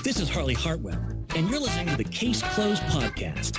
This is Harley Hartwell, and you're listening to the Case Closed podcast.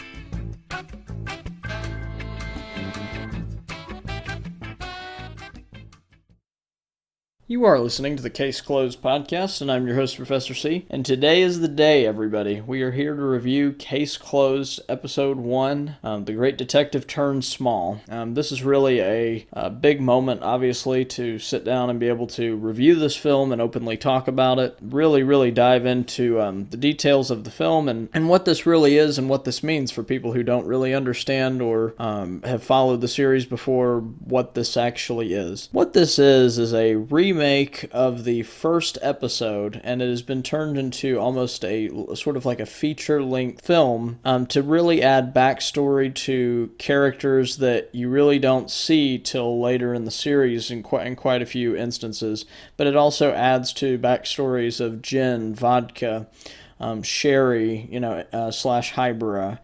You are listening to the Case Closed podcast, and I'm your host, Professor C. And today is the day, everybody. We are here to review Case Closed, Episode 1, The Great Detective Turns Small. This is really a big moment, obviously, to sit down and be able to review this film and openly talk about it. Really dive into the details of the film and what this really is and what this means for people who don't really understand or have followed the series before, what this actually is. What this is a remake of the first episode, and it has been turned into almost a sort of like a feature-length film to really add backstory to characters that you really don't see till later in the series in quite a few instances. But it also adds to backstories of Jen, Vodka, Sherry, slash Hybera,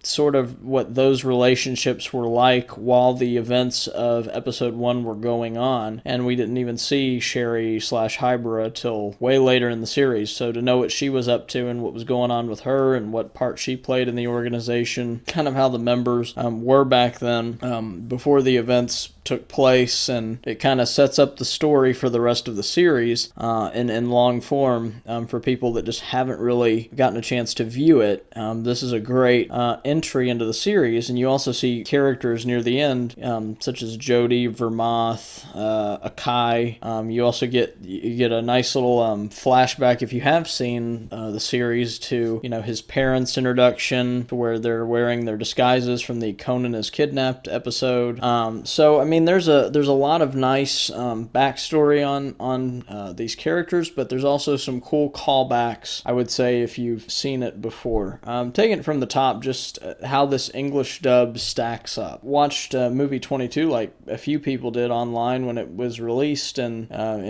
sort of what those relationships were like while the events of episode 1 were going on, and we didn't even see Sherry slash Hybera till way later in the series. So to know what she was up to and what was going on with her and what part she played in the organization, kind of how the members were back then before the events took place, and it kind of sets up the story for the rest of the series in long form for people that just haven't really gotten a chance to view it. This is a great entry into the series, and you also see characters near the end such as Jody, Vermoth, Akai. You also get a nice little flashback, if you have seen the series, to his parents' introduction, to where they're wearing their disguises from the Conan is Kidnapped episode. So I mean, there's a lot of nice backstory on these characters, but there's also some cool callbacks, I would say, if you've seen it before. Taking it from the top, just how this English dub stacks up. Watched movie 22 like a few people did online when it was released in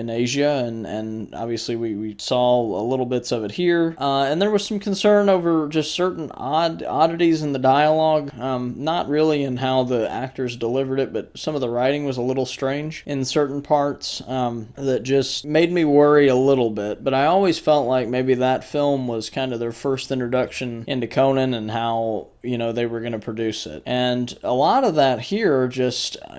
Asia, and obviously we saw a little bits of it here, and there was some concern over just certain oddities in the dialogue, not really in how the actors delivered it, but some of the writing was a little strange in certain parts that just made me worry a little bit. But I always felt like maybe that film was kind of their first introduction into Conan and how they were going to produce it. And a lot of that here it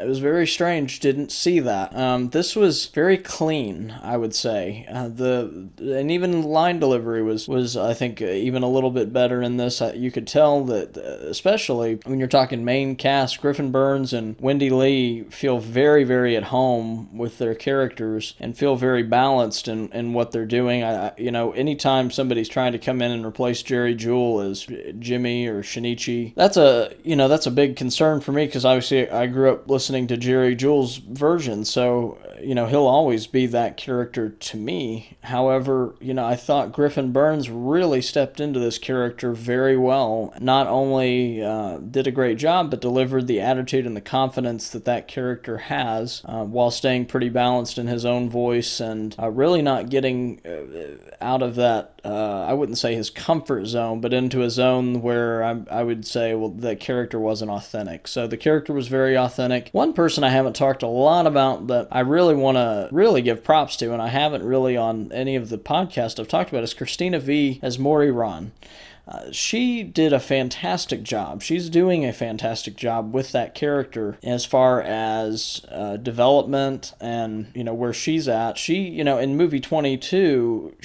was very strange. Didn't see that. This was very clean, I would say. And even line delivery was I think even a little bit better in this. You could tell that, especially when you're talking main cast, Griffin Burns and Wendy Lee feel very, very at home with their characters and feel very balanced in what they're doing. Anytime somebody's trying to come in and replace Jerry Jewell as Jimmy or Shinichi, that's a big concern for me, because obviously I grew up listening to Jerry Jewell's version, so he'll always be that character to me. However, I thought Griffin Burns really stepped into this character very well. Not only did a great job, but delivered the attitude and the confidence that character has, while staying pretty balanced in his own voice, and really not getting out of that, I wouldn't say his comfort zone, but into a zone where I would say, well, the character wasn't authentic. So the character was very authentic. One person I haven't talked a lot about that I really want to give props to, and I haven't really on any of the podcasts I've talked about, is Christina V as Mori Ron. She did a fantastic job. She's doing a fantastic job with that character as far as development and, where she's at. She, in movie 22,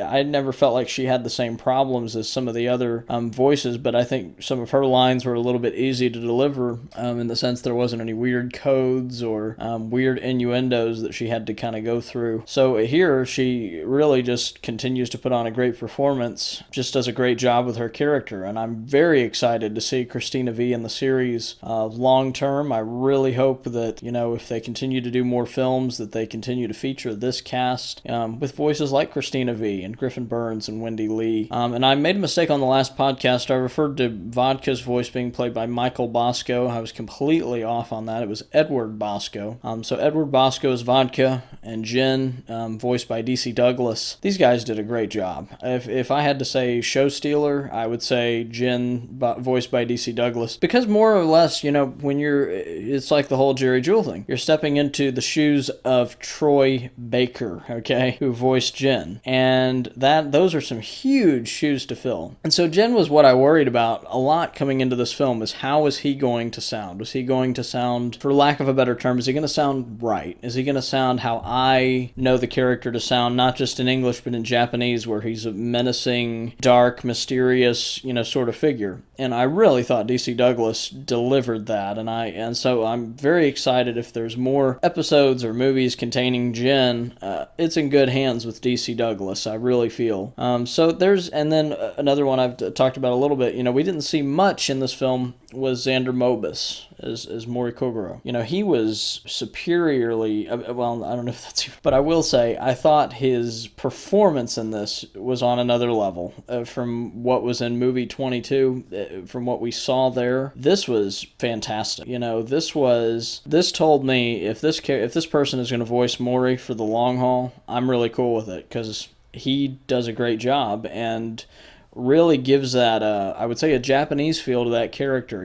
I never felt like she had the same problems as some of the other voices, but I think some of her lines were a little bit easy to deliver in the sense there wasn't any weird codes or weird innuendos that she had to kind of go through. So here, she really just continues to put on a great performance, just does a great job with her character, and I'm very excited to see Christina V in the series long term. I really hope that, if they continue to do more films, that they continue to feature this cast with voices like Christina V and Griffin Burns and Wendy Lee. And I made a mistake on the last podcast. I referred to Vodka's voice being played by Michael Bosco. I was completely off on that. It was Edward Bosco. So Edward Bosco is Vodka, and Jen, voiced by DC Douglas. These guys did a great job. If I had to say show stealer particular, I would say Jin, voiced by DC Douglas, because more or less, when it's like the whole Jerry Jewell thing. You're stepping into the shoes of Troy Baker, okay, who voiced Jin, and those are some huge shoes to fill. And so Jin was what I worried about a lot coming into this film, is how is he going to sound? Was he going to sound, for lack of a better term, is he going to sound right? Is he going to sound how I know the character to sound, not just in English but in Japanese, where he's a menacing, dark, mysterious, sort of figure? And I really thought DC Douglas delivered that, and so I'm very excited if there's more episodes or movies containing Jin. It's in good hands with DC Douglas, I really feel. And then another one I've talked about a little bit, we didn't see much in this film, was Xander Mobus as Mori Kogoro. He was superiorly, well, I don't know if that's, but I will say, I thought his performance in this was on another level. From what was in movie 22, from what we saw there, this was fantastic. This told me if this person is going to voice Mori for the long haul, I'm really cool with it, because he does a great job and really gives that, I would say, a Japanese feel to that character,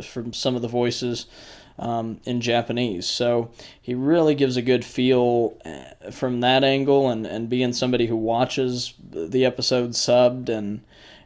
from some of the voices in Japanese. So he really gives a good feel from that angle, and being somebody who watches the episode subbed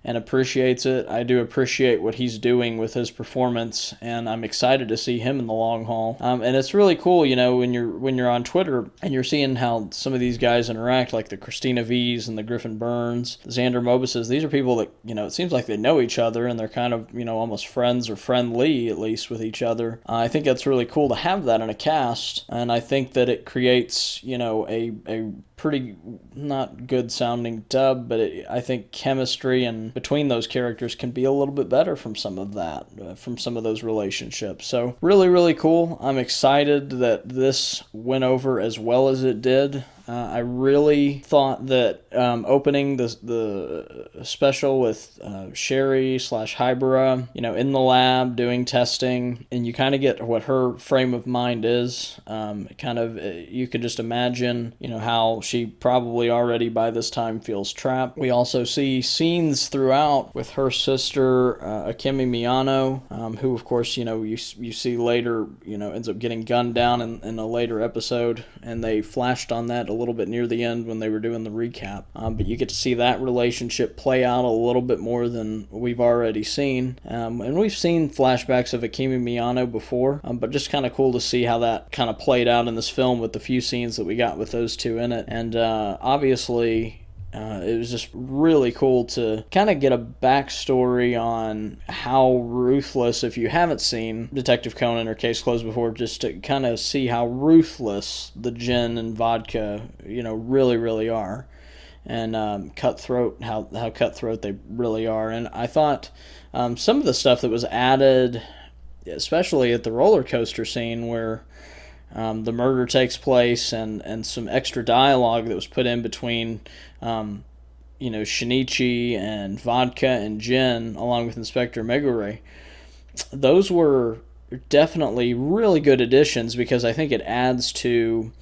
and appreciates it. I do appreciate what he's doing with his performance, and I'm excited to see him in the long haul. And it's really cool, when you're on Twitter and you're seeing how some of these guys interact, like the Christina V's and the Griffin Burns, the Xander Mobuses. These are people that, it seems like they know each other, and they're kind of, almost friends or friendly, at least, with each other. I think that's really cool to have that in a cast, and I think that it creates, a pretty not good sounding dub, but I think chemistry and between those characters can be a little bit better from some of that, from some of those relationships. So really, really cool. I'm excited that this went over as well as it did. I really thought that opening the special with Sherry/Hybera, in the lab doing testing, and you kind of get what her frame of mind is. You could just imagine, how she probably already by this time feels trapped. We also see scenes throughout with her sister, Akemi Miyano, who, of course, you see later, ends up getting gunned down in a later episode, and they flashed on that a little bit near the end when they were doing the recap. But you get to see that relationship play out a little bit more than we've already seen. And we've seen flashbacks of Akemi Miyano before, but just kind of cool to see how that kind of played out in this film with the few scenes that we got with those two in it. And obviously, it was just really cool to kind of get a backstory on how ruthless, if you haven't seen Detective Conan or Case Closed before, just to kind of see how ruthless the gin and vodka, really, really are. And cutthroat, how cutthroat they really are. And I thought some of the stuff that was added, especially at the roller coaster scene where the murder takes place, and some extra dialogue that was put in between Shinichi and Vodka and Jin, along with Inspector Megure. Those were definitely really good additions, because I think it adds to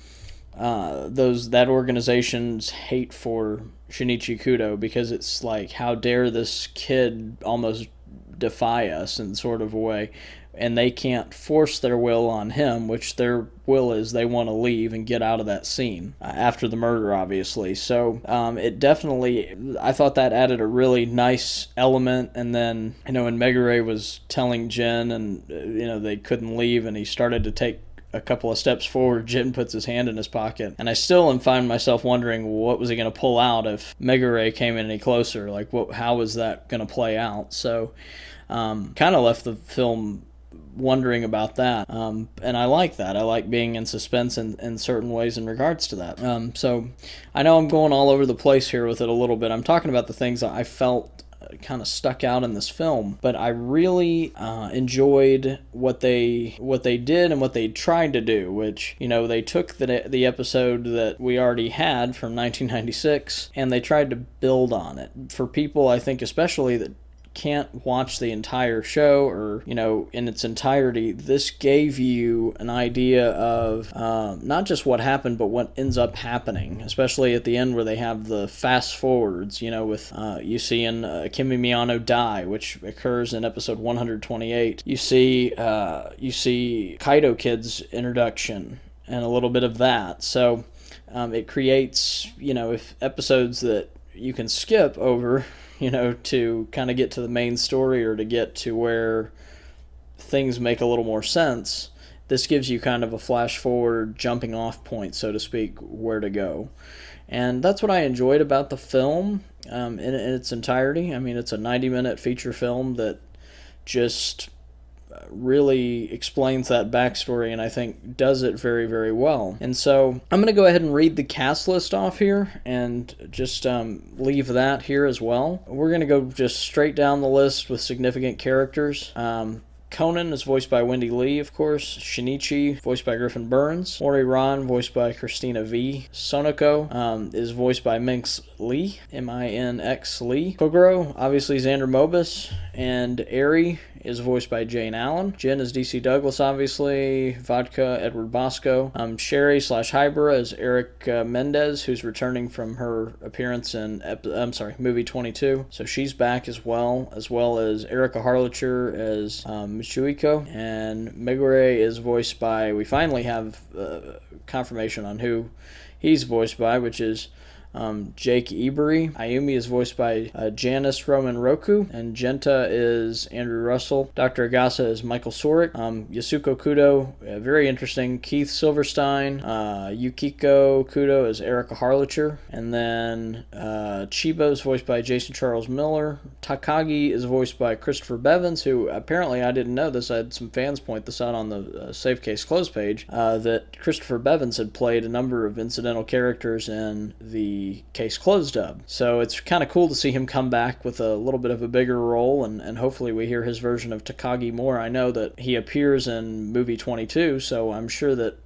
that organization's hate for Shinichi Kudo, because it's like, how dare this kid almost defy us in sort of a way, and they can't force their will on him, which their will is they want to leave and get out of that scene after the murder, obviously. So it definitely, I thought that added a really nice element. And then, when Megure was telling Jin and, they couldn't leave, and he started to take a couple of steps forward, Jin puts his hand in his pocket. And I still find myself wondering, what was he going to pull out if Megure came in any closer? Like, how was that going to play out? So kind of left the film wondering about that. And I like that. I like being in suspense in certain ways in regards to that. So I know I'm going all over the place here with it a little bit. I'm talking about the things that I felt kind of stuck out in this film, but I really enjoyed what they did and what they tried to do, which, they took the episode that we already had from 1996 and they tried to build on it. For people, I think, especially that can't watch the entire show or, in its entirety, this gave you an idea of not just what happened, but what ends up happening, especially at the end where they have the fast forwards, with you seeing Kimi Miyano die, which occurs in episode 128. You see Kaido Kid's introduction and a little bit of that. So it creates, if episodes that you can skip over, to kind of get to the main story or to get to where things make a little more sense, this gives you kind of a flash forward jumping off point, so to speak, where to go. And that's what I enjoyed about the film in its entirety. I mean, it's a 90-minute feature film that just really explains that backstory, and I think does it very, very well. And so I'm going to go ahead and read the cast list off here and just leave that here as well. We're going to go just straight down the list with significant characters. Conan is voiced by Wendy Lee, of course. Shinichi, voiced by Griffin Burns. Mori Ran, voiced by Christina V. Sonoko is voiced by Minx Lee, M-I-N-X Lee. Kogoro, obviously Xander Mobus. And Eri is voiced by Jane Allen. Jin is DC Douglas, obviously. Vodka, Edward Bosco. Sherry/Hybera is Eric Mendez, who's returning from her appearance in movie 22. So she's back as well as Erica Harlacher as Michuiko. And Megure is voiced by, we finally have confirmation on who he's voiced by, which is Jake Ebery. Ayumi is voiced by Janice Roman Roku, and Genta is Andrew Russell. Dr. Agasa is Michael Sorik. Yasuko Kudo, very interesting. Keith Silverstein. Yukiko Kudo is Erica Harlacher. And then Chiba is voiced by Jason Charles Miller. Takagi is voiced by Christopher Bevins, who apparently, I didn't know this, I had some fans point this out on the Save Case Closed page, that Christopher Bevins had played a number of incidental characters in the Case Closed dub. So it's kind of cool to see him come back with a little bit of a bigger role, and hopefully we hear his version of Takagi more. I know that he appears in movie 22, so I'm sure that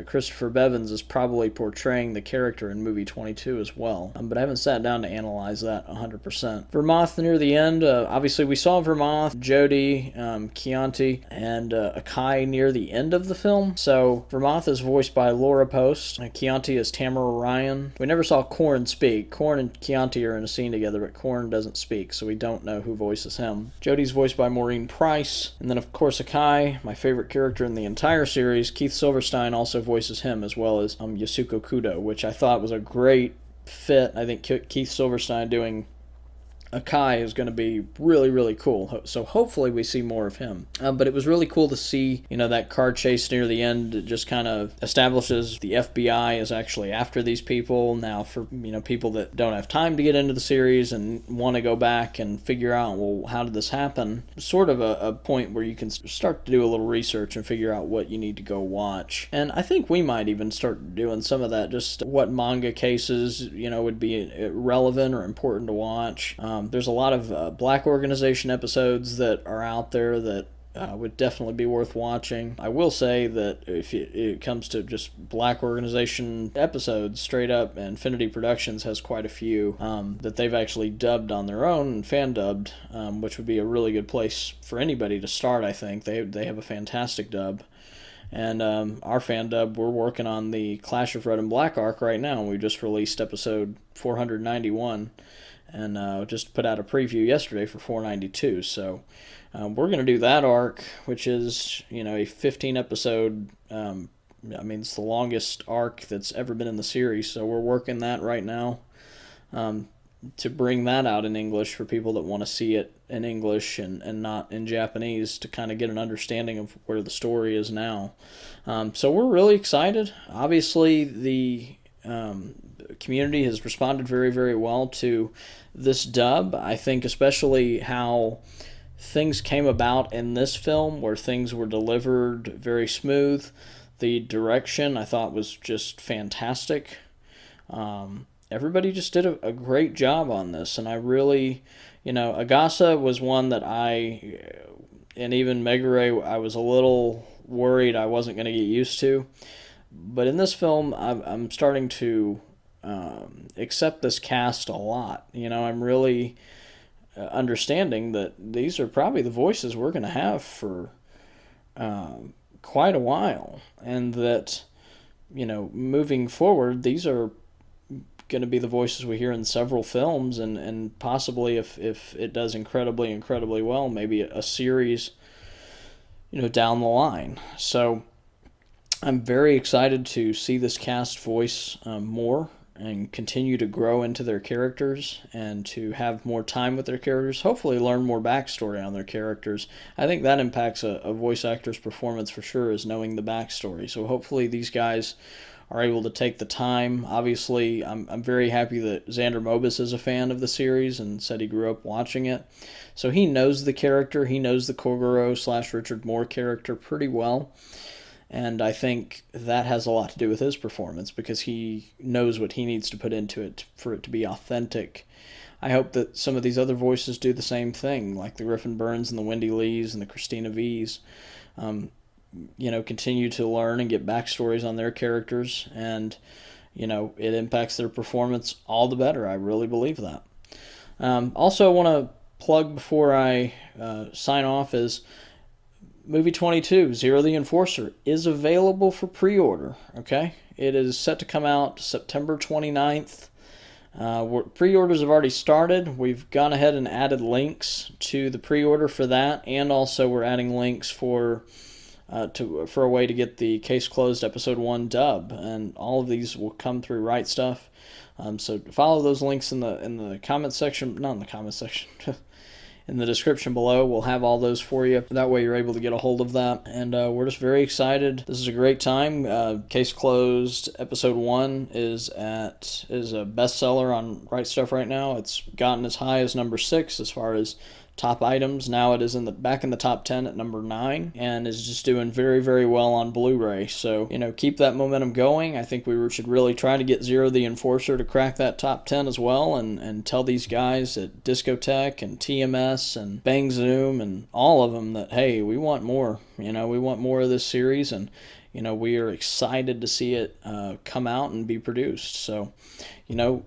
Christopher Bevins is probably portraying the character in movie 22 as well. But I haven't sat down to analyze that 100%. Vermoth near the end, obviously we saw Vermoth, Jody, Chianti, and Akai near the end of the film. So Vermoth is voiced by Laura Post. Chianti is Tamara Ryan. We never saw Korn speak. Korn and Chianti are in a scene together, but Korn doesn't speak, so we don't know who voices him. Jody's voiced by Maureen Price. And then of course Akai, my favorite character in the entire series. Keith Silverstein also voices him, as well as Yasuko Kudo, which I thought was a great fit. I think Keith Silverstein doing Akai is going to be really, really cool. So hopefully we see more of him. But it was really cool to see, that car chase near the end. It just kind of establishes the FBI is actually after these people. Now for, people that don't have time to get into the series and want to go back and figure out, well, how did this happen? Sort of a point where you can start to do a little research and figure out what you need to go watch. And I think we might even start doing some of that, just what manga cases, would be relevant or important to watch. There's a lot of Black Organization episodes that are out there that would definitely be worth watching. I will say that if it comes to just Black Organization episodes, straight up, Infinity Productions has quite a few that they've actually dubbed on their own and fan dubbed, which would be a really good place for anybody to start, I think. They have a fantastic dub. And our fan dub, we're working on the Clash of Red and Black arc right now, and we just released episode 491. And just put out a preview yesterday for 492. So we're going to do that arc, which is, a 15-episode, it's the longest arc that's ever been in the series. So we're working that right now to bring that out in English for people that want to see it in English and not in Japanese, to kind of get an understanding of where the story is now. So we're really excited. Obviously, the community has responded very, very well to this dub. I think especially how things came about in this film, where things were delivered very smooth. The direction I thought was just fantastic. Everybody just did a great job on this, and I really, Agasa was one that and even Megure, I was a little worried I wasn't going to get used to. But in this film, I'm starting to accept this cast a lot. I'm really understanding that these are probably the voices we're going to have for quite a while, and that, moving forward, these are going to be the voices we hear in several films, and possibly, if it does incredibly well, maybe a series, down the line. So I'm very excited to see this cast voice more and continue to grow into their characters and to have more time with their characters, hopefully learn more backstory on their characters. I think that impacts a voice actor's performance for sure, is knowing the backstory. So hopefully these guys are able to take the time. Obviously, I'm very happy that Xander Mobus is a fan of the series and said he grew up watching it. So he knows the character. He knows the Kogoro / Richard Moore character pretty well. And I think that has a lot to do with his performance, because he knows what he needs to put into it for it to be authentic. I hope that some of these other voices do the same thing, like the Griffin Burns and the Wendy Lees and the Christina V's. Continue to learn and get backstories on their characters, and, it impacts their performance all the better. I really believe that. Also, I want to plug before I sign off is Movie 22, Zero the Enforcer, is available for pre-order, okay? It is set to come out September 29th. Pre-orders have already started. We've gone ahead and added links to the pre-order for that, and also we're adding links for a way to get the Case Closed Episode 1 dub, and all of these will come through Right Stuff. So follow those links in the comment section, not in the comment section, in the description below. We'll have all those for you. That way you're able to get a hold of that. And we're just very excited. This is a great time. Case Closed Episode 1 is a bestseller on Right Stuff right now. It's gotten as high as number 6 as far as top items. Now it is back in the top 10 at number 9, and is just doing very well on Blu-ray. So, keep that momentum going. I think we should really try to get Zero the Enforcer to crack that top 10 as well, and tell these guys at Discotech and TMS and Bang Zoom and all of them that, hey, we want more. We want more of this series, and we are excited to see it come out and be produced. So,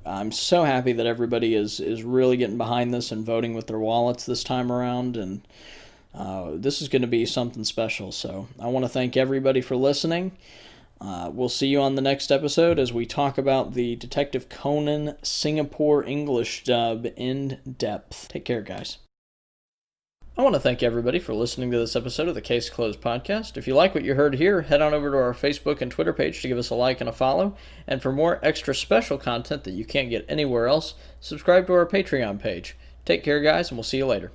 I'm so happy that everybody is really getting behind this and voting with their wallets this time around, and this is going to be something special. So I want to thank everybody for listening. We'll see you on the next episode as we talk about the Detective Conan Singapore English dub in depth. Take care, guys. I want to thank everybody for listening to this episode of the Case Closed podcast. If you like what you heard here, head on over to our Facebook and Twitter page to give us a like and a follow. And for more extra special content that you can't get anywhere else, subscribe to our Patreon page. Take care, guys, and we'll see you later.